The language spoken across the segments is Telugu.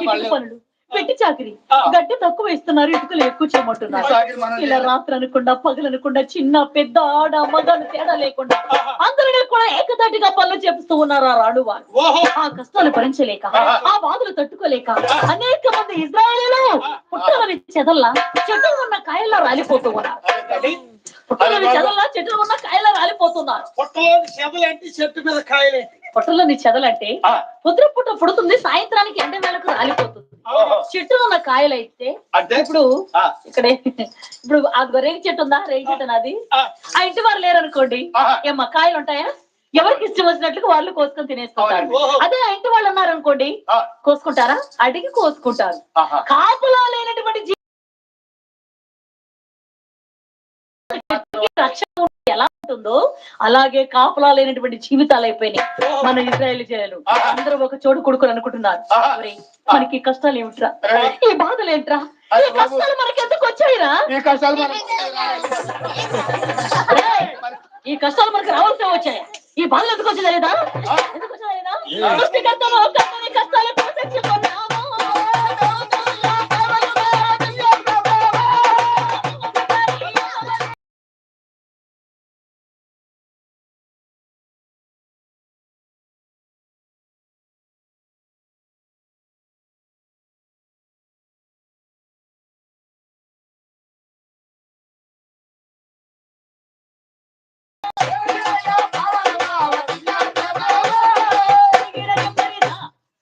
పనులు పెట్టి చాకిరి గడ్డి తక్కువ ఇస్తున్నారు, ఇటుకలు ఎక్కువ చేయమంటున్నారు. ఇలా రాత్రి అనుకుండా పగలు అనుకుండా చిన్న పెద్ద ఆడ మగలు తేడా లేకుండా అందరినీ కూడా ఏకదాటిగా పనులు చేపిస్తూ ఉన్నారు ఆ రాడు వారు. ఆ కష్టాలు భరించలేక ఆ బాధలు తట్టుకోలేక అనేక మంది ఇజ్రాయేలీలు పుట్టలని చెదల్లా చెట్టు ఉన్న కాయల్లా రాలిపోతూ ఉన్నారు. పుట్టలోని చెదల్లా చెట్లు ఉన్న కాయలా రాలిపోతున్నారు. చెట్టు మీద కాయలే. పొట్టలోని చెదలంటే పొద్దు పుట్ట పుడుతుంది, సాయంత్రానికి ఎండ వేళకు రాలిపోతుంది. చెట్టు ఉన్న కాయలు అయితే ఇప్పుడు ఇక్కడ ఇప్పుడు అది రేగి చెట్టు ఉందా, రేగి చెట్టు అది ఆ ఇంటి వారు లేరనుకోండి, ఏమ్మా కాయలు ఉంటాయా? ఎవరికి ఇష్టం వచ్చినట్లుగా వాళ్ళు కోసుకొని తినేసుకుంటారు. అదే ఆ ఇంటి వాళ్ళు ఉన్నారనుకోండి, కోసుకుంటారా? అడిగి కోసుకుంటారు. కాపులా లేనటువంటి రక్షణ ఎలా ఉంటుందో అలాగే కాపులా లేనటువంటి జీవితాలు అయిపోయినాయి మన ఇజ్రాయేలీ జనాలు. అందరూ ఒక చోటు కొడుకుని అనుకుంటున్నారు, మనకి కష్టాలు ఏమిట్రా, ఈ బాధలు ఏంట్రా, ఈ కష్టాలు మనకి ఎందుకు వచ్చాయిరా, ఈ కష్టాలు మనకి రావాల్సి వచ్చాయి, ఈ బాధలు ఎందుకు వచ్చేదా లేదా, ఎందుకు వచ్చేదా లేదా? సృష్టికర్తను కష్టాలు ప్రసంచుకున్నాము.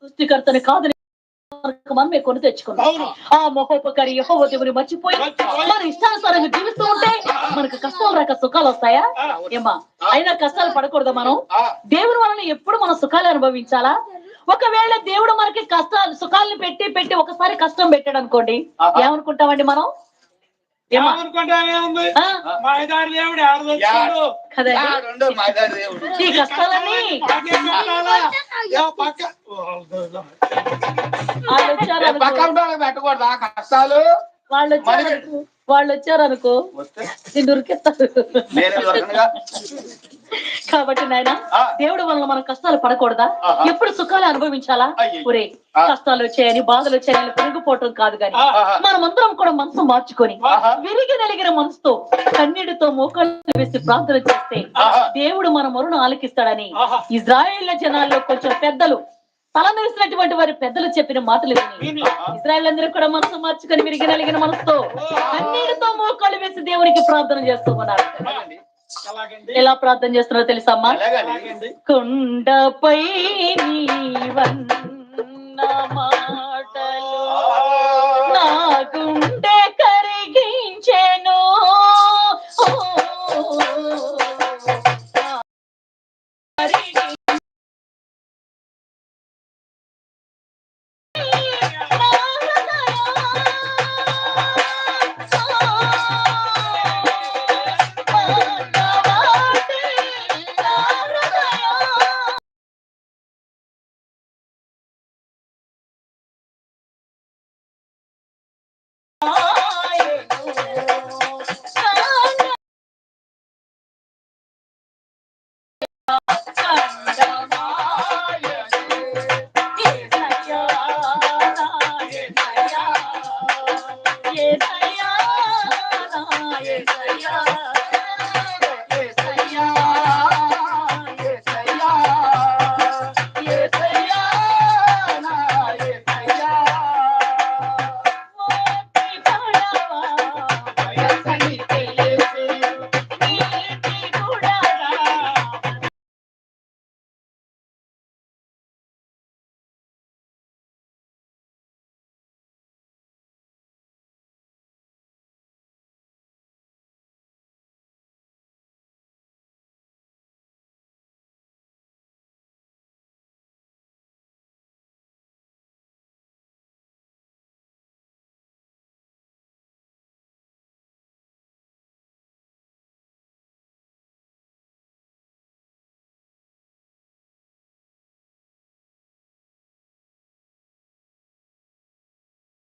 సృష్టికర్తని కాదు మనమే కొని తెచ్చుకున్నాం. ఆ మహోపకారి యెహోవా దేవుని మర్చిపోయి మన ఇష్టానుసారంగా జీవిస్తూ ఉంటే మనకు కష్టాలు రాక సుఖాలు వస్తాయా? ఏమా అయినా కష్టాలు పడకూడదు. మనం దేవుని వలన ఎప్పుడు మన సుఖాలు అనుభవించాలా? ఒకవేళ దేవుడు మనకి కష్టాలు సుఖాలను పెట్టి పెట్టి ఒకసారి కష్టం పెట్టాడు అనుకోండి, ఏమనుకుంటామండి మనం? ఈ కష్టాలన్నీ వాళ్ళు వచ్చారనుకో నేను ఉరికెత్తారు. కాబట్టి నాయన దేవుడు వలన మనం కష్టాలు పడకూడదా? ఎప్పుడు సుఖాలు అనుభవించాలా? ఒరే కష్టాలు వచ్చాయని బాధలు వచ్చాయని పెరిగిపోవటం కాదు, కానీ మనమందరం కూడా మనసు మార్చుకొని విరిగి నలిగిన మనసుతో కన్నీటితో మోకాళ్ళు వేసి ప్రార్థన చేస్తే దేవుడు మన మొరను ఆలకిస్తాడని ఇజ్రాయేల్ జనాల్లో కొంచెం పెద్దలు తలనిసినటువంటి వారి పెద్దలు చెప్పిన మాటలు విని ఇజ్రాయేల్ అందరూ కూడా మనసు మార్చుకొని విరిగి నలిగిన మనసుతో కన్నీటితో మోకాళ్ళు వేసి దేవునికి ప్రార్థన చేస్తూ ఉన్నారు. ఎలా ప్రార్థన చేస్తున్నారో తెలుసమ్మా? కొండపై నీవన్నమా